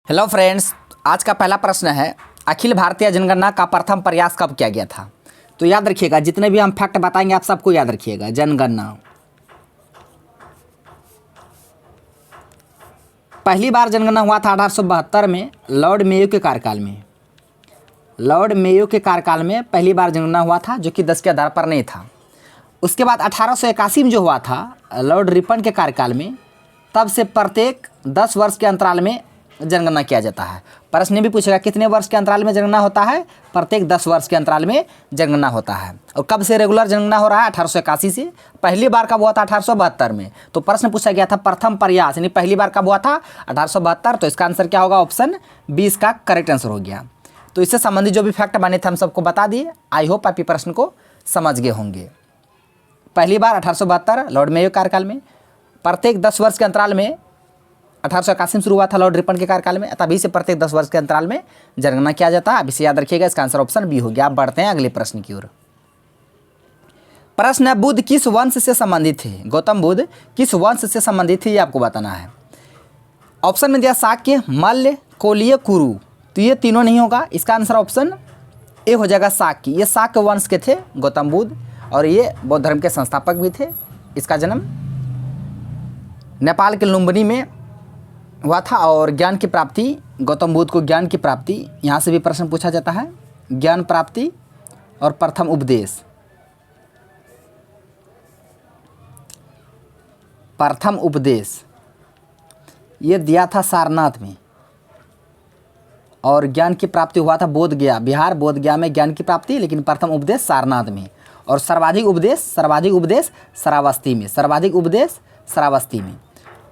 Hello friends, आज का पहला प्रश्न है अखिल भारतीय जनगणना का प्रथम प्रयास कब किया गया था। तो याद रखिएगा, जितने भी हम फैक्ट बताएंगे आप सबको याद रखिएगा। जनगणना पहली बार जनगणना हुआ था 1872 में लॉर्ड मेयो के कार्यकाल में। लॉर्ड मेयो के कार्यकाल में पहली बार जनगणना हुआ था, जो कि 10 के आधार पर नहीं था। उसके बाद 1881 में जो हुआ था लॉर्ड रिपन के कार्यकाल में, तब से प्रत्येक 10 वर्ष के अंतराल में जनगणना किया जाता है। प्रश्न भी पूछेगा कितने वर्ष के अंतराल में जनगणना होता है। प्रत्येक 10 वर्ष के अंतराल में जनगणना होता है। और कब से रेगुलर जनगणना हो रहा है? 1881 से। पहली बार कब हुआ था? 1872 में। तो प्रश्न पूछा गया था प्रथम प्रयास, यानी पहली बार कब हुआ था? 1872। तो इसका आंसर क्या होगा? ऑप्शन 20 का करेक्ट आंसर हो गया। तो इससे संबंधित जो भी फैक्ट बने थे हम सबको बता दिए। आई होप आप ये प्रश्न को समझ गए होंगे। पहली बार 1872 लॉर्ड मेयो कार्यकाल में, प्रत्येक 10 वर्ष के अंतराल में 1881 में शुरू हुआ था लॉर्ड रिपन के कार्यकाल में, तभी से प्रत्येक 10 वर्ष के अंतराल में जनगणना किया जाता है। अब इसे याद रखिएगा। इसका आंसर ऑप्शन बी हो गया। आप बढ़ते हैं अगले प्रश्न की ओर। प्रश्न है, बुद्ध किस वंश से संबंधित थे? गौतम बुद्ध किस वंश से संबंधित थे, ये आपको बताना है। ऑप्शन में दिया शाक्य, मल्ल, कोलीय, कुरु। तो ये तीनों नहीं होगा। इसका आंसर ऑप्शन ए हो जाएगा शाक्य। ये शाक्य वंश के थे गौतम बुद्ध, और ये बौद्ध धर्म के संस्थापक भी थे। इसका जन्म नेपाल के लुम्बिनी में हुआ था। और ज्ञान की प्राप्ति, गौतम बुद्ध को ज्ञान की प्राप्ति, यहाँ से भी प्रश्न पूछा जाता है। ज्ञान प्राप्ति और प्रथम उपदेश, प्रथम उपदेश ये दिया था सारनाथ में। और ज्ञान की प्राप्ति हुआ था बोध गया, बिहार बोध गया में ज्ञान की प्राप्ति, लेकिन प्रथम उपदेश सारनाथ में। और सर्वाधिक उपदेश श्रावस्ती में, सर्वाधिक उपदेश श्रावस्ती में।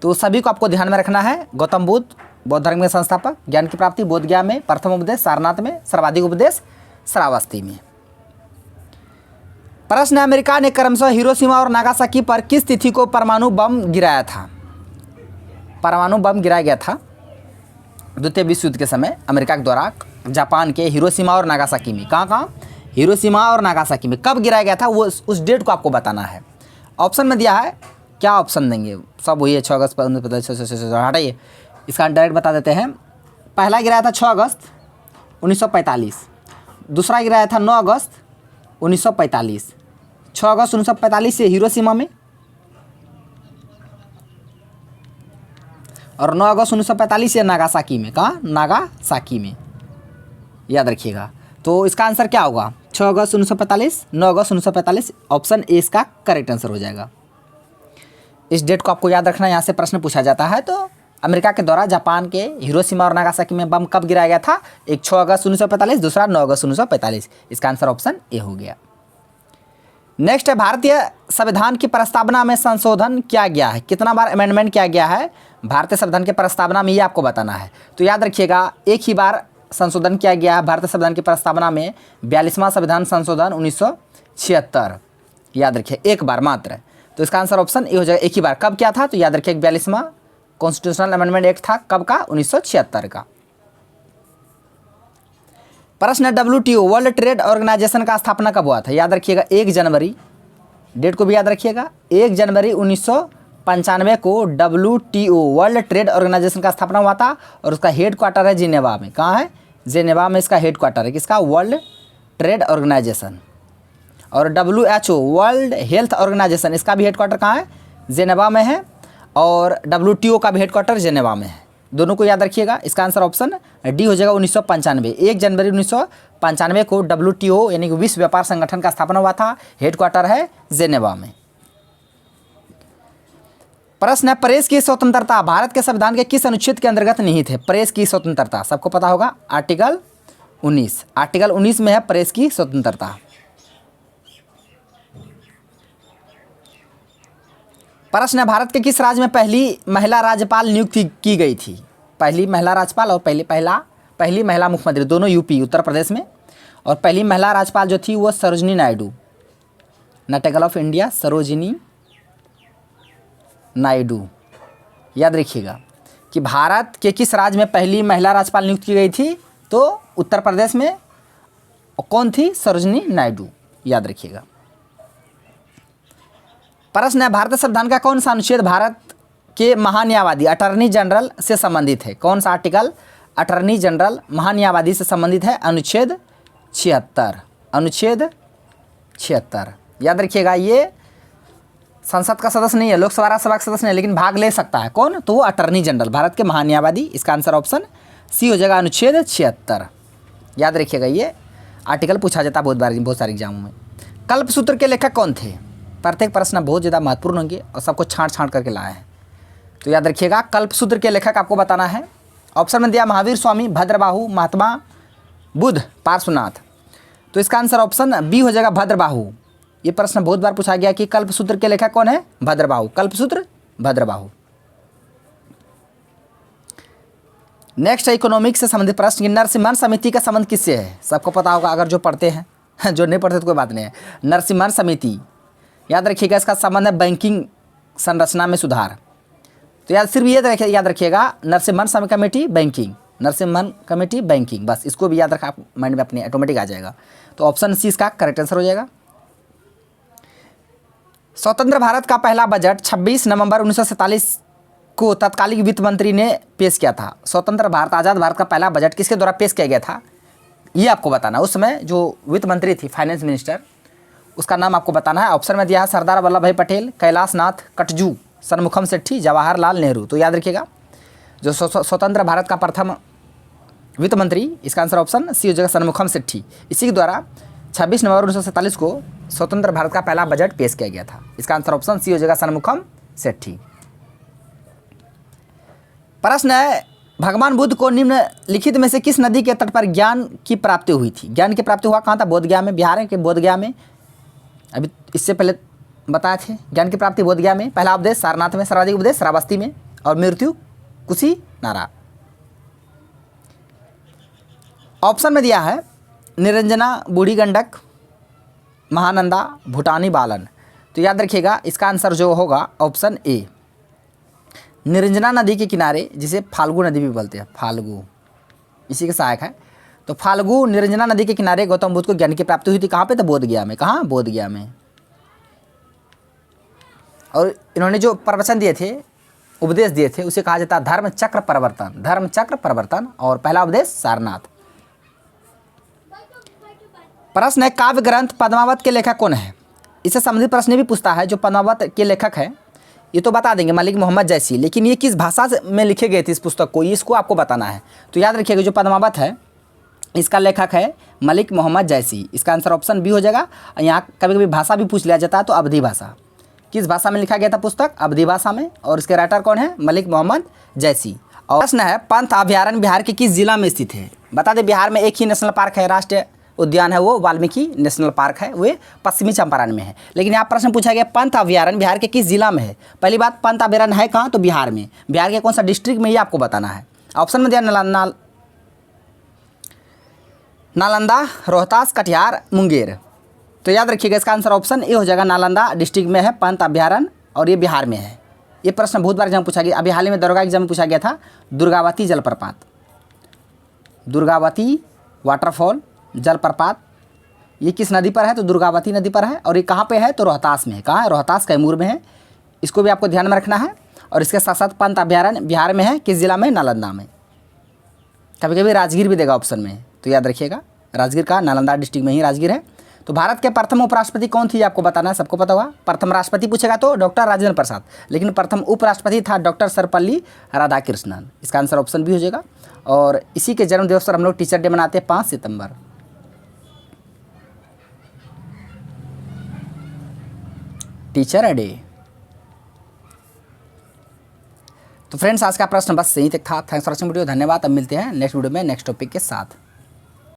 तो सभी को आपको ध्यान में रखना है। गौतम बुद्ध बौद्ध धर्म के संस्थापक, ज्ञान की प्राप्ति बोध गया में, प्रथम उपदेश सारनाथ में, सर्वाधिक उपदेश श्रावस्ती में। प्रश्न, अमेरिका ने क्रमशः हिरोशिमा और नागासाकी पर किस तिथि को परमाणु बम गिराया था? परमाणु बम गिराया गया था द्वितीय विश्व युद्ध के समय अमेरिका के द्वारा जापान के हिरोशिमा और नागासाकी में। कहाँ? हिरोशिमा और नागासाकी में कब गिराया गया था, वो उस डेट को आपको बताना है। ऑप्शन में दिया है, क्या ऑप्शन देंगे? सब वही है, 6 अगस्त 1945। हटाइए, इसका डायरेक्ट बता देते हैं। पहला गिराया था 6 अगस्त 1945, दूसरा गिराया था 9 अगस्त 1945। 6 अगस्त 1945 से हिरोशिमा में, और 9 अगस्त 1945 से नागासाकी में। कहाँ? नागासाकी में, याद रखिएगा। तो इसका आंसर क्या होगा? 6 अगस्त 1945, 9 अगस्त 1945। ऑप्शन ए इसका करेक्ट आंसर हो जाएगा। इस डेट को आपको याद रखना, यहाँ से प्रश्न पूछा जाता है। तो अमेरिका के द्वारा जापान के हिरोशिमा और नागासाकी में बम कब गिराया गया था? एक 6 अगस्त 1945, दूसरा 9 अगस्त 1945। इसका आंसर ऑप्शन ए हो गया। नेक्स्ट है, भारतीय संविधान की प्रस्तावना में संशोधन किया गया है? कितना बार अमेंडमेंट किया गया है भारतीय संविधान के प्रस्तावना में, ये आपको बताना है। तो याद रखिएगा, एक ही बार संशोधन किया गया है भारतीय संविधान की प्रस्तावना में, 42वां संविधान संशोधन 1976। याद रखिए, एक बार मात्र। तो इसका आंसर ऑप्शन ए हो जाएगा। एक ही बार कब क्या था? तो याद रखिए 42वां कॉन्स्टिट्यूशनल अमेंडमेंट एक्ट था। कब का? 1976 का। प्रश्न है, WTO वर्ल्ड ट्रेड ऑर्गेनाइजेशन का स्थापना कब हुआ था? याद रखिएगा 1 जनवरी, डेट को भी याद रखिएगा, 1 जनवरी 1995 को WTO वर्ल्ड ट्रेड ऑर्गेनाइजेशन का स्थापना हुआ था। और उसका हेड क्वार्टर है जिनेवा में। कहाँ है? जिनेवा में इसका हेड क्वार्टर है। किसका? World trade organization. और WHO वर्ल्ड हेल्थ ऑर्गेनाइजेशन, इसका भी हेडक्वार्टर कहाँ है? जेनेवा में है। और WTO का भी हेडक्वार्टर जेनेवा में है। दोनों को याद रखिएगा। इसका आंसर ऑप्शन डी हो जाएगा। 1995, 1 जनवरी 1995 को WTO यानी कि विश्व व्यापार संगठन का स्थापना हुआ था। हेडक्वार्टर है जेनेवा में। प्रश्न है, प्रेस की स्वतंत्रता भारत के संविधान के किस अनुच्छेद के अंतर्गत निहित है? प्रेस की स्वतंत्रता सबको पता होगा, आर्टिकल 19। आर्टिकल 19 में है प्रेस की स्वतंत्रता। प्रश्न है, भारत के किस राज्य में पहली महिला राज्यपाल नियुक्ति की गई थी? पहली महिला राज्यपाल और पहली महिला मुख्यमंत्री, दोनों यूपी उत्तर प्रदेश में। और पहली महिला राज्यपाल जो थी वो Sarojini Naidu, Nightingale of India, Sarojini Naidu. याद रखिएगा कि भारत के किस राज्य में पहली महिला राज्यपाल नियुक्त की गई थी? तो उत्तर प्रदेश में। कौन थी? सरोजिनी नायडू। याद रखिएगा। प्रश्न है, भारतीय संविधान का कौन सा अनुच्छेद भारत के महान्यायवादी अटॉर्नी जनरल से संबंधित है? कौन सा आर्टिकल अटर्नी जनरल महान्यायवादी से संबंधित है? अनुच्छेद 76। अनुच्छेद 76 याद रखिएगा। ये संसद का सदस्य नहीं है, लोकसभा राज्यसभा का सदस्य नहीं है, लेकिन भाग ले सकता है। कौन? तो वो अटर्नी जनरल, भारत के महान्यायवादी। इसका आंसर ऑप्शन सी हो जाएगा, अनुच्छेद 76। याद रखिएगा, ये आर्टिकल पूछा जाता है बहुत सारे एग्जामों में। कल्पसूत्र के लेखक कौन थे? प्रत्येक प्रश्न बहुत ज़्यादा महत्वपूर्ण होंगे और सबको छांट करके लाए हैं, तो याद रखिएगा कल्पसूत्र के लेखक आपको बताना है। ऑप्शन में दिया महावीर स्वामी, भद्रबाहु, महात्मा बुद्ध, पार्श्वनाथ। तो इसका आंसर ऑप्शन बी हो जाएगा, भद्रबाहु। ये प्रश्न बहुत बार पूछा गया कि कल्पसूत्र के लेखक कौन है? भद्रबाहु। कल्पसूत्र भद्रबाहु। नेक्स्ट है इकोनॉमिक्स से संबंधित प्रश्न। नरसिम्हन समिति का संबंध किससे है? सबको पता होगा अगर जो पढ़ते हैं, जो नहीं पढ़ते तो कोई बात नहीं है। नरसिम्हन समिति, याद रखिएगा इसका संबंध है बैंकिंग संरचना में सुधार। तो याद सिर्फ ये याद रखिएगा, Narasimhan committee banking, Narasimhan committee banking, बस इसको भी याद रखा, माइंड में अपने ऑटोमेटिक आ जाएगा। तो ऑप्शन सी इसका करेक्ट आंसर हो जाएगा। स्वतंत्र भारत का पहला बजट 26 नवंबर 1947 को तत्कालीन वित्त मंत्री ने पेश किया था। स्वतंत्र भारत, आज़ाद भारत का पहला बजट किसके द्वारा पेश किया गया था? ये आपको बताना। उस समय जो वित्त मंत्री थी, फाइनेंस मिनिस्टर, उसका नाम आपको बताना है। ऑप्शन में दिया है सरदार वल्लभ भाई पटेल, कैलाश नाथ कटजू, सनमुखम सेठी, जवाहरलाल नेहरू। तो याद रखिएगा जो स्वतंत्र भारत का प्रथम वित्त मंत्री, इसका आंसर ऑप्शन सी हो जाएगा, सनमुखम सेठी। इसी के द्वारा 26 नवंबर 1947 को स्वतंत्र भारत का पहला बजट पेश किया गया था। इसका आंसर ऑप्शन सी हो जाएगा, सनमुखम सेठी। प्रश्न है, भगवान बुद्ध को निम्नलिखित में से किस नदी के तट पर ज्ञान की प्राप्ति हुई थी? ज्ञान की प्राप्ति हुआ कहाँ था? बोधगया में। बिहार के बोधगया में। अभी इससे पहले बताए थे, ज्ञान की प्राप्ति बोधगया में। पहला उपदेश सारनाथ में, सर्वाधिक उपदेश श्रावस्ती में, और मृत्यु कुशीनारा। ऑप्शन में दिया है निरंजना, बूढ़ी गंडक, महानंदा, भूटानी बालन। तो याद रखिएगा इसका आंसर जो होगा ऑप्शन ए, निरंजना नदी के किनारे, जिसे फाल्गु नदी भी बोलते हैं, फाल्गु इसी के सहायक है। तो फाल्गु निरंजना नदी के किनारे गौतम बुद्ध को ज्ञान की प्राप्ति हुई थी। कहाँ पे? तो बोधगया में। कहाँ? बोधगया में। और इन्होंने जो प्रवचन दिए थे, उपदेश दिए थे, उसे कहा जाता है धर्म चक्र परिवर्तन, धर्म चक्र परिवर्तन। और पहला उपदेश सारनाथ। प्रश्न है, काव्य ग्रंथ पद्मावत के लेखक कौन है? इससे संबंधित प्रश्न भी पूछता है। जो पद्मावत के लेखक है ये तो बता देंगे, मलिक मोहम्मद जैसी, लेकिन ये किस भाषा में लिखे गए थे इस पुस्तक को, इसको आपको बताना है। तो याद रखिएगा जो पद्मावत है इसका लेखक है मलिक मोहम्मद जैसी। इसका आंसर ऑप्शन बी हो जाएगा। यहाँ कभी कभी भाषा भी पूछ लिया जाता है, तो अवधी भाषा। किस भाषा में लिखा गया था पुस्तक? अवधी भाषा में। और इसके राइटर कौन है? मलिक मोहम्मद जैसी। और प्रश्न है, पंत अभयारण्य बिहार के किस जिला में स्थित है? बता दें बिहार में एक ही नेशनल पार्क है, राष्ट्रीय उद्यान है, वो वाल्मीकि नेशनल पार्क है, वे पश्चिमी चंपारण में है। लेकिन यहाँ प्रश्न पूछा गया पंत अभयारण्य बिहार के किस जिला में है? पहली बात, पंत अभयारण्य है कहाँ? तो बिहार में। बिहार के कौन सा डिस्ट्रिक्ट में, ये आपको बताना है। ऑप्शन में दिया नालंदा, रोहतास, कटिहार, मुंगेर। तो याद रखिएगा इसका आंसर ऑप्शन ए हो जाएगा, नालंदा डिस्ट्रिक्ट में है पंत अभयारण्य, और ये बिहार में है। ये प्रश्न बहुत बार एग्जाम पूछा गया। अभी हाल ही में दरोगा एग्जाम में पूछा गया था, दुर्गावती जलप्रपात, दुर्गावती वाटरफॉल जलप्रपात, ये किस नदी पर है? तो दुर्गावती नदी पर है। और ये कहाँ पे है? तो रोहतास में है। कहाँ है? रोहतास, कैमूर में है। इसको भी आपको ध्यान में रखना है। और इसके साथ साथ पंत अभयारण्य बिहार में है। किस जिला में? नालंदा में। कभी कभी राजगीर भी देगा ऑप्शन में, तो याद रखिएगा राजगीर का, नालंदा डिस्ट्रिक्ट में ही राजगीर है। तो भारत के प्रथम उपराष्ट्रपति कौन थी आपको बताना है, सबको पता होगा। प्रथम राष्ट्रपति पूछेगा तो डॉक्टर राजेंद्र प्रसाद, लेकिन प्रथम उपराष्ट्रपति था डॉक्टर सर्वपल्ली राधाकृष्णन। इसका आंसर ऑप्शन बी हो जाएगा। और इसी के जन्म दिवस पर हम लोग टीचर डे मनाते हैं 5 सितंबर। Teacher day. तो फ्रेंड्स आज का प्रश्न बस यहीं तक था। थैंक्स फॉर वॉचिंग वीडियो, धन्यवाद। अब मिलते हैं नेक्स्ट वीडियो में नेक्स्ट टॉपिक के साथ।